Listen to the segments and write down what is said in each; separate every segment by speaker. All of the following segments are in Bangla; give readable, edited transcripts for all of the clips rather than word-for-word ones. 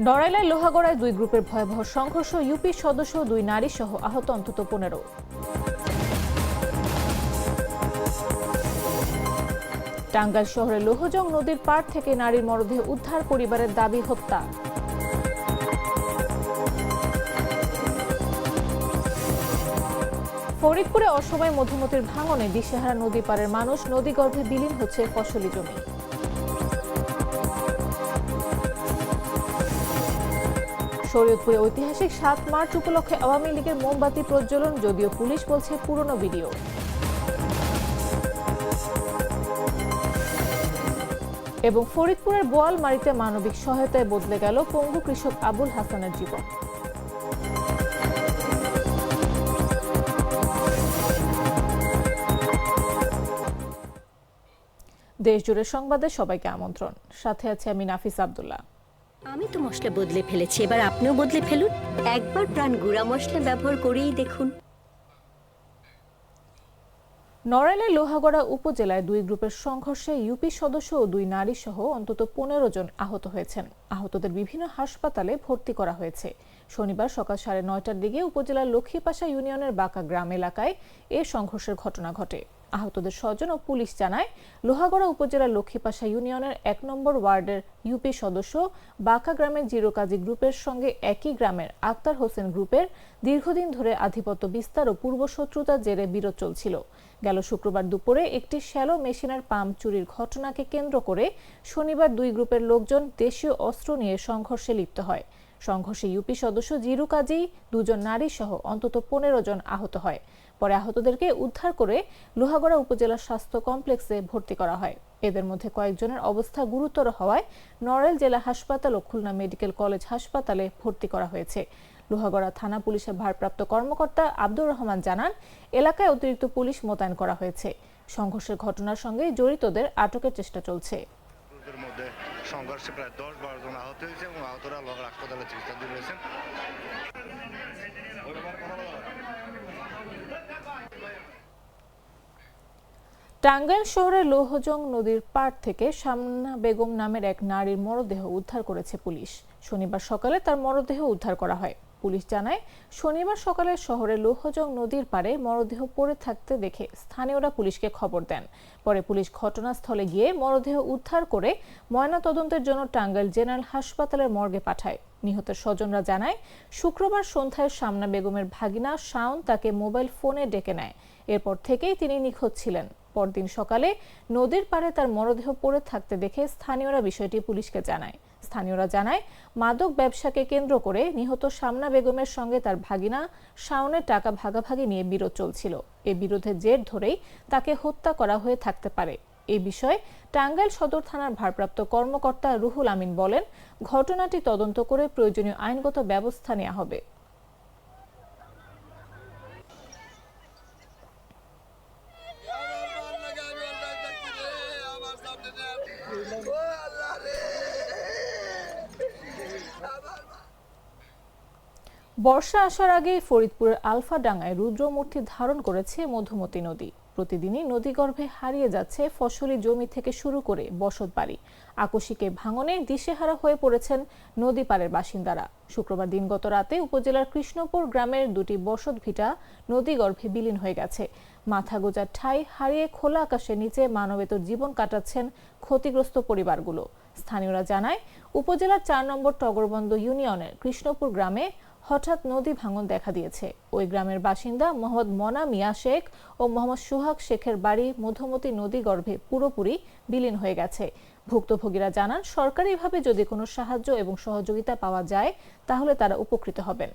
Speaker 1: নড়াইলের লোহাগড়ায় দুই গ্রুপের ভয়াবহ সংঘর্ষ, ইউপি সদস্য দুই নারী সহ আহত অন্তত 15। টাঙ্গাইল শহরের লোহজং নদীর পাড় থেকে নারীর মরদেহ উদ্ধার, পরিবারের দাবি হত্যা। ফরিদপুরে অসময়ে মধুমতির ভাঙনে দিশেহারা নদী পাড়ের মানুষ, নদীগর্ভে বিলীন হচ্ছে ফসলি জমি। শরীয়তপুরে ঐতিহাসিক 7 মার্চ উপলক্ষে আওয়ামী লীগের মোমবাতি প্রজ্বলন, যদিও পুলিশ বলছে পুরনো ভিডিও। এবং ফরিদপুরের বোয়ালমারীতে মানবিক সহায়তায় বদলে গেল পঙ্গু কৃষক আবুল হাসানের জীবন। দেশজুড়ে সংবাদে সবাইকে আমন্ত্রণ, সাথে আছে আমি নাফিস আব্দুল্লাহ।
Speaker 2: আমি তো মশলা বদলে ফেলেছি, এবার আপনিও বদলে ফেলুন। একবার প্রাণ গুঁড়া মশলা ব্যবহার করেই দেখুন।
Speaker 1: নড়াইলের লোহাগড়া উপজেলায় দুই গ্রুপের সংঘর্ষে ইউপি সদস্য ও দুই নারী সহ অন্তত 15 জন আহত হয়েছেন। আহতদের বিভিন্ন হাসপাতালে ভর্তি করা হয়েছে। শনিবার সকাল 9:30টার দিকে উপজেলার লক্ষ্মীপাশা ইউনিয়নের বাঁকা গ্রাম এলাকায় এ সংঘর্ষের ঘটনা ঘটে। আহতদের স্বজন ও পুলিশ জানায়, লোহাগড়া উপজেলার লক্ষ্মীপাশা ইউনিয়নের 1 নম্বর ওয়ার্ডের ইউপি সদস্য বাঁকা গ্রামের জিরোকাজী গ্রুপের সঙ্গে একই গ্রামের আক্তার হোসেন গ্রুপের দীর্ঘদিন ধরে আধিপত্য বিস্তার ও পূর্বশত্রুতার জেরে বিরোধ চলছিল। গেল শুক্রবার দুপুরে একটি শ্যালো মেশিনের পাম্প চুরির ঘটনাকে কেন্দ্র করে শনিবার দুই গ্রুপের লোকজন দেশীয় অস্ত্র নিয়ে সংঘর্ষে লিপ্ত হয়। সংঘর্ষে ইউপি সদস্য জিরু কাজী, 2 জন নারী সহ অন্তত 15 জন আহত হয়। পরে আহতদেরকে উদ্ধার করে লোহাগড়া উপজেলা স্বাস্থ্য কমপ্লেক্সে ভর্তি করা হয়। এদের মধ্যে কয়েকজনের অবস্থা গুরুতর হওয়ায় নড়াইল জেলা হাসপাতাল ও খুলনা মেডিকেল কলেজ হাসপাতালে ভর্তি করা হয়েছে। লোহাগড়া থানা পুলিশের ভারপ্রাপ্ত কর্মকর্তা আব্দুর রহমান জানান, এলাকায় অতিরিক্ত পুলিশ মোতায়েন করা হয়েছে। সংঘর্ষের ঘটনার সঙ্গে জড়িতদের আটকের চেষ্টা চলছে।
Speaker 3: মধ্যে সংঘর্ষে প্রায় 10-12 জন আহত হয়েছে এবং আহতরা লোহাগড়া হাসপাতালে চিকিৎসাধীন রয়েছেন।
Speaker 1: টাঙ্গাইল শহরের লোহজং নদীর পাড় থেকে শামনা বেগম নামের এক নারীর মরদেহ উদ্ধার করেছে পুলিশ। শনিবার সকালে তার মরদেহ উদ্ধার করা হয়। পুলিশ জানায়, শনিবার সকালে শহরের লোহজং নদীর পাড়ে মরদেহ পড়ে থাকতে দেখে স্থানীয়রা পুলিশকে খবর দেন। পরে পুলিশ ঘটনাস্থলে গিয়ে মরদেহ উদ্ধার করে ময়নাতদন্তের জন্য টাঙ্গাইল জেনারেল হাসপাতালের মর্গে পাঠায়। নিহতের স্বজনরা জানায়, শুক্রবার সন্ধ্যায় শামনা বেগমের ভাগিনা শাওন তাকে মোবাইল ফোনে ডেকে নেয়। এরপর থেকেই তিনি নিখোঁজ ছিলেন। পরদিন সকালে নদীর পাড়ে তার মরদেহ পড়ে থাকতে দেখে স্থানীয়রা বিষয়টি পুলিশকে জানায়। স্থানীয়রা জানায়, মাদক ব্যবসাকে কেন্দ্র করে নিহত শামনা বেগমের সঙ্গে তার ভাগিনা শাওনের টাকা ভাগাভাগি নিয়ে বিরোধ চলছিল। এ বিরোধের জের ধরেই তাকে হত্যা করা হয়ে থাকতে পারে। এই বিষয়ে টাঙ্গাইল সদর থানার ভারপ্রাপ্ত কর্মকর্তা রুহুল আমিন বলেন, ঘটনাটি তদন্ত করে প্রয়োজনীয় আইনগত ব্যবস্থা নেওয়া হবে। বর্ষা আসার আগে ফরিদপুরের আলফাডাঙ্গায় রুদ্রমূর্তি ধারণ করেছে মধুমতি নদী। প্রতিদিনই নদীগর্ভে হারিয়ে যাচ্ছে ফসলি জমি থেকে শুরু করে বসতবাড়ি। আকস্মিক ভাঙনে দিশেহারা হয়ে পড়েছেন নদী পাড়ের বাসিন্দারা। শুক্রবার দিনগত রাতে উপজেলার কৃষ্ণপুর গ্রামের 2টি বসত ভিটা নদীগর্ভে বিলীন হয়ে গেছে। মাথা গোজার ঠাঁই হারিয়ে খোলা আকাশের নিচে মানবেতর জীবন কাটাচ্ছেন ক্ষতিগ্রস্ত পরিবারগুলো। স্থানীয়রা জানায়, উপজেলার 4 নম্বর টগরবন্দ ইউনিয়নের কৃষ্ণপুর গ্রামে হঠাৎ নদী ভাঙন দেখা দিয়েছে। ওই গ্রামের বাসিন্দা মোহাম্মদ মনা মিয়া শেখ ও মোহাম্মদ সুহাগ শেখের বাড়ি মধুমতি নদী গর্ভে পুরোপুরি বিলীন হয়ে গেছে। ভুক্তভোগীরা জানান, সরকারিভাবে যদি কোনো সাহায্য এবং সহযোগিতা পাওয়া যায় তাহলে তারা উপকৃত হবেন।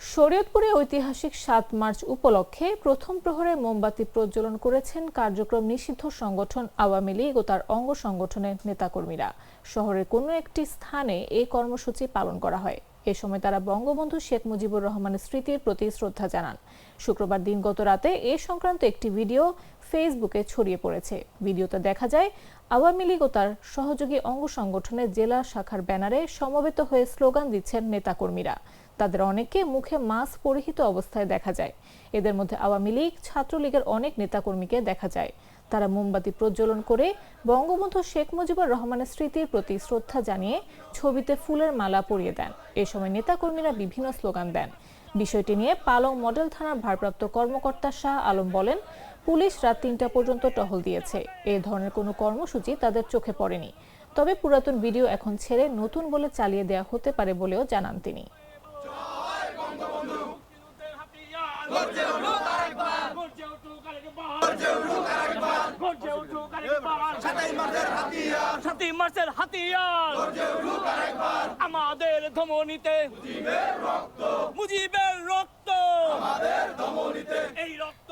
Speaker 1: শরীয়তপুরে ঐতিহাসিক 7 মার্চ উপলক্ষে প্রথম প্রহরে মোমবাতি প্রজ্বলন করেছেন কার্যক্রম নিষিদ্ধ সংগঠন আওয়ামী লীগ ও তার অঙ্গ সংগঠনের নেতাকর্মীরা। শহরের কোনো একটি স্থানে এই কর্মসূচি পালন করা হয়। এ সময় তারা বঙ্গবন্ধু শেখ মুজিবুর রহমানের স্মৃতির প্রতি শ্রদ্ধা জানান। শুক্রবার দিনগত রাতে এ সংক্রান্ত একটি ভিডিও ফেসবুকে ছড়িয়ে পড়েছে। ভিডিওতে দেখা যায়, আওয়ামী লীগ ও তার সহযোগী অঙ্গ সংগঠনের জেলা শাখার ব্যানারে সমবেত হয়ে স্লোগান দিচ্ছেন নেতাকর্মীরা। তাদের অনেকে মুখে মাস্ক পরিহিত অবস্থায় দেখা যায়। এদের মধ্যে আওয়ামী লীগ, ছাত্রলীগের অনেক নেতাকর্মীকে দেখা যায়। তারা মোমবাতি প্রজ্বলন করে বঙ্গবন্ধু শেখ মুজিবুর রহমানের স্মৃতির প্রতি শ্রদ্ধা জানিয়ে ছবিতে ফুলের মালা পরিয়ে দেন। এ সময় নেতাকর্মীরা বিভিন্ন স্লোগান দেন। বিষয়টি নিয়ে পালং মডেল থানার ভারপ্রাপ্ত কর্মকর্তা শাহ আলম বলেন, পুলিশ রাত ৩টা পর্যন্ত টহল দিয়েছে। এ ধরনের কোনো কর্মসূচি তাদের চোখে পড়েনি। তবে পুরাতন ভিডিও এখন ছেড়ে নতুন বলে চালিয়ে দেওয়া হতে পারে বলেও জানান তিনি।
Speaker 4: আমাদের ধমনীতে মুজিবের রক্ত, এই রক্ত।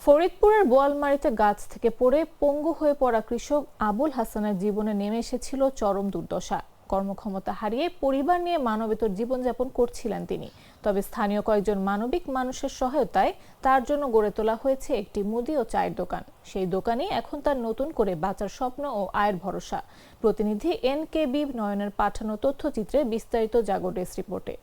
Speaker 1: ফরিদপুরের বোয়ালমারীতে গাছ থেকে পড়ে পঙ্গু হয়ে পড়া কৃষক আবুল হাসানের জীবনে নেমে এসেছিল চরম দুর্দশা। কর্মক্ষমতা হারিয়ে পরিবার নিয়ে মানবেতর জীবনযাপন করছিলেন তিনি। তবে স্থানীয় কয়েকজন মানবিক মানুষের সহায়তায় তার জন্য গড়ে তোলা হয়েছে একটি মুদি ও চায়ের দোকান। সেই দোকানই এখন তার নতুন করে বাঁচার স্বপ্ন ও আয়ের ভরসা। প্রতিনিধি NKB নয়নের পাঠানো তথ্যচিত্রে বিস্তারিত জাগো ডেস্ক রিপোর্টে।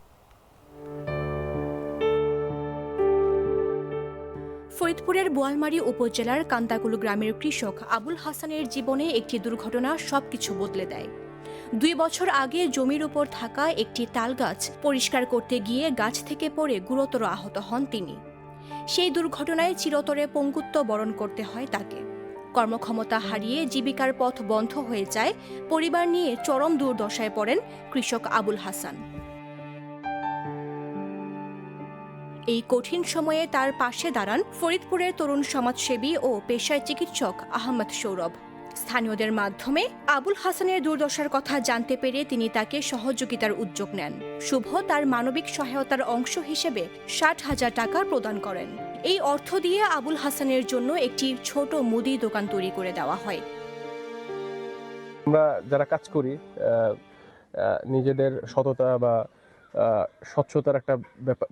Speaker 5: ফরিদপুরের বোয়ালমারী উপজেলার কান্দাকুলু গ্রামের কৃষক আবুল হাসানের জীবনে একটি দুর্ঘটনা সবকিছু বদলে দেয়। 2 বছর আগে জমির উপর থাকা একটি তাল গাছ পরিষ্কার করতে গিয়ে গাছ থেকে পড়ে গুরুতর আহত হন তিনি। সেই দুর্ঘটনায় চিরতরে পঙ্গুত্ব বরণ করতে হয় তাকে। কর্মক্ষমতা হারিয়ে জীবিকার পথ বন্ধ হয়ে যায়। পরিবার নিয়ে চরম দুর্দশায় পড়েন কৃষক আবুল হাসান। এই কঠিন সময়ে তার পাশে দাঁড়ান ফরিদপুরের তরুণ সমাজসেবী ও পেশায় চিকিৎসক আহমদ সৌরভ। স্থানীয়দের মাধ্যমে আবুল হাসানের দুর্দশার কথা জানতে পেরে তিনি তাকে সহযোগিতার উদ্যোগ নেন। শুভ তার মানবিক সহায়তার অংশ হিসেবে 60,000 টাকা প্রদান করেন। এই অর্থ দিয়ে আবুল হাসানের জন্য একটি ছোট মুদি দোকান তৈরি করে দেওয়া হয়।
Speaker 6: আমরা যারা কাজ করি নিজেদের সততা বা স্বচ্ছতার একটা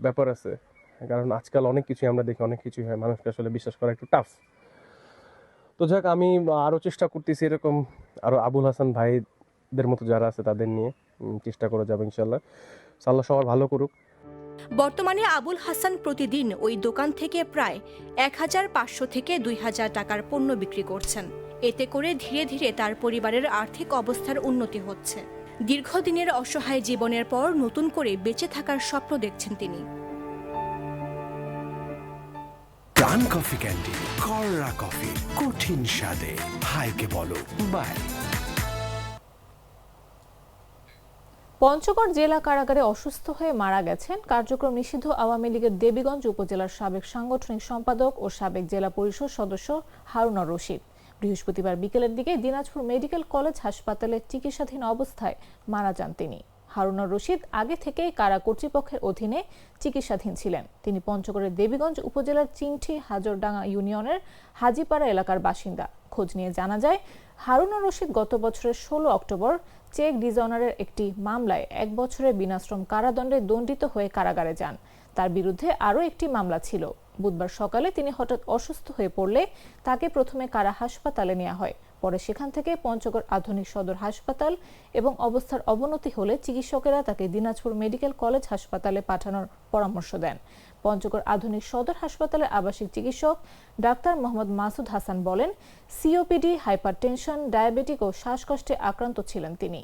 Speaker 6: ব্যাপার আছে, কারণ আজকাল অনেক কিছু আমরা দেখি, অনেক কিছু হয়, মানুষকে আসলে বিশ্বাস করা একটু টাফ। তো যাক, আমি আরও চেষ্টা করতেছি এরকম আরও আবুল হাসান ভাইদের মতো যারা আছে তাদের নিয়ে চেষ্টা করা যাবে ইনশাল্লাহ। আল্লাহ সবার ভালো করুক।
Speaker 5: বর্তমানে আবুল হাসান প্রতিদিন ওই দোকান থেকে প্রায় 1,500 থেকে 2,000 টাকার পণ্য বিক্রি করছেন। এতে করে ধীরে ধীরে তার পরিবারের আর্থিক অবস্থার উন্নতি হচ্ছে। দীর্ঘদিনের অসহায় জীবনের পর নতুন করে বেঁচে থাকার স্বপ্ন দেখছেন তিনি।
Speaker 7: প্রাণ কফি ক্যান্ডি, কররা কফি, কঠিন স্বাদে, হাইকে বলো বাই।
Speaker 1: পঞ্চগড় জেলা কারাগারে অসুস্থ হয়ে মারা গেছেন কার্যক্রম নিষিদ্ধ আওয়ামী লীগের দেবীগঞ্জ উপজেলার সাবেক সাংগঠনিক সম্পাদক ও সাবেক জেলা পরিষদ সদস্য হারুন রশিদ। বৃহস্পতিবার বিকেলের দিকে দিনাজপুর মেডিকেল কলেজ হাসপাতালে চিকিৎসাধীন অবস্থায় মারা যান তিনি। হারুন রশিদ আগে থেকেই কারা কর্তৃপক্ষের অধীনে চিকিৎসাধীন ছিলেন। তিনি পঞ্চগড়ের দেবীগঞ্জ উপজেলার চিংঠি হাজরডাঙ্গা ইউনিয়নের হাজিপাড়া এলাকার বাসিন্দা। খোঁজ নিয়ে জানা যায়, হারুন রশিদ গত বছরের 16 অক্টোবর চেক ডিজঅনারের একটি মামলায় 1 বছরের বিনাশ্রম কারাদণ্ডে দণ্ডিত হয়ে কারাগারে যান। তার বিরুদ্ধে আরও একটি মামলা ছিল। বুধবার সকালে তিনি হঠাৎ অসুস্থ হয়ে পড়লে তাকে প্রথমে কারা হাসপাতালে নেওয়া হয়। পরে সেখান থেকে পঞ্চগড় আধুনিক সদর হাসপাতাল এবং অবস্থার অবনতি হলে চিকিৎসকেরা তাকে দিনাজপুর মেডিকেল কলেজ হাসপাতালে পাঠানোর পরামর্শ দেন। পঞ্চগড় আধুনিক সদর হাসপাতালের আবাসিক চিকিৎসক ডাক্তার মোহাম্মদ মাসুদ হাসান বলেন, সিওপিডি, হাইপারটেনশন, ডায়াবেটিক ও শ্বাসকষ্টে আক্রান্ত ছিলেন তিনি।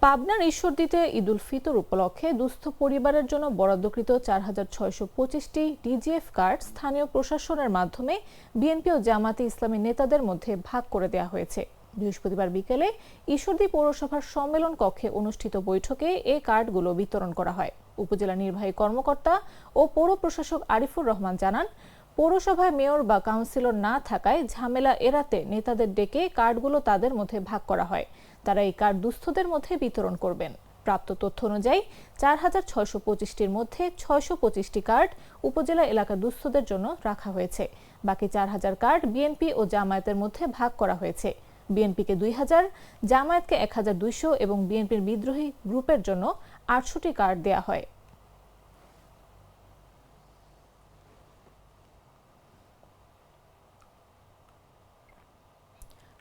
Speaker 1: পাবনার ঈশ্বরদীতে ঈদুল ফিতর উপলক্ষে দুস্থ পরিবারের জন্য বরাদ্দকৃত 4,625টি ডিজিএফ কার্ড স্থানীয় প্রশাসনের মাধ্যমে বিএনপি ও জামাতে ইসলামী নেতাদের মধ্যে ভাগ করে দেওয়া হয়েছে। বৃহস্পতিবার বিকেলে ঈশ্বরদী পৌরসভার সম্মেলন কক্ষে অনুষ্ঠিত বৈঠকে এই কার্ডগুলো বিতরণ করা হয়। উপজেলা নির্বাহী কর্মকর্তা ও পৌর প্রশাসক আরিফুর রহমান জানান, পৌরসভায় মেয়র বা কাউন্সিলর না থাকায় ঝামেলা এড়াতে নেতাদের ডেকে কার্ডগুলো তাদের মধ্যে ভাগ করা হয়। তারা এই কার্ড দুস্থদের মধ্যে বিতরণ করবেন। প্রাপ্ত তথ্য অনুযায়ী 4,625টির মধ্যে 625টি কার্ড উপজেলা এলাকার দুস্থদের জন্য রাখা হয়েছে। বাকি 4,000 কার্ড বিএনপি ও জামায়াতের মধ্যে ভাগ করা হয়েছে। বিএনপিকে 2,000, জামায়াতকে 1,200 এবং বিএনপির বিদ্রোহী গ্রুপের জন্য 800টি কার্ড দেয়া হয়।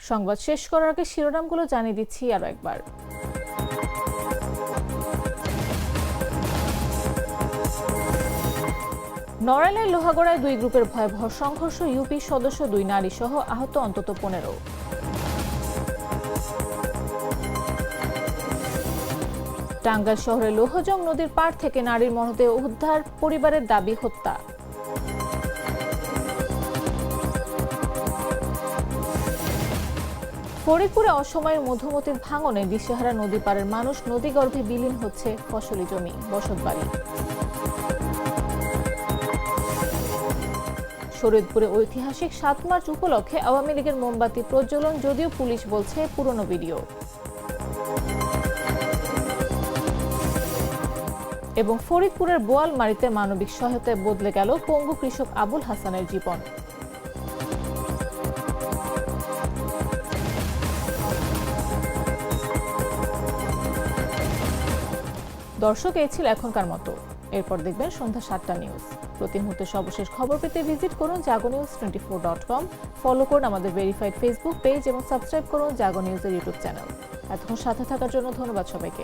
Speaker 1: সংবাদ শেষ করার আগে শিরোনামগুলো জানিয়ে দিচ্ছি আরও একবার। নড়াইলের লোহাগড়ায় দুই গ্রুপের ভয়াবহ সংঘর্ষ, ইউপি সদস্য 2 নারী সহ আহত অন্তত 15। টাঙ্গাইল শহরের লোহজং নদীর পাড় থেকে নারীর মরদেহ উদ্ধার, পরিবারের দাবি হত্যা। ফরিদপুরে অসময়ের মধুমতির ভাঙনে দিশেহারা নদী পাড়ের মানুষ, নদীগর্ভে বিলীন হচ্ছে ফসলি জমি, বসতবাড়ি। শরীয়তপুরে ঐতিহাসিক 7 মার্চ উপলক্ষে আওয়ামী লীগের মোমবাতি প্রজ্বলন, যদিও পুলিশ বলছে পুরনো ভিডিও। এবং ফরিদপুরের বোয়ালমারীতে মানবিক সহায়তায় বদলে গেল পঙ্গু কৃষক আবুল হাসানের জীবন। দর্শক, এই ছিল এখনকার মতো। এরপর দেখবেন সন্ধ্যা 7টা নিউজ। প্রতি মুহূর্তে সর্বশেষ খবর পেতে ভিজিট করুন jagonews24.com, ফলো করুন আমাদের ভেরিফাইড ফেসবুক পেজ এবং সাবস্ক্রাইব করুন জাগো নিউজের ইউটিউব চ্যানেল। এতক্ষণ সাথে থাকার জন্য ধন্যবাদ সবাইকে।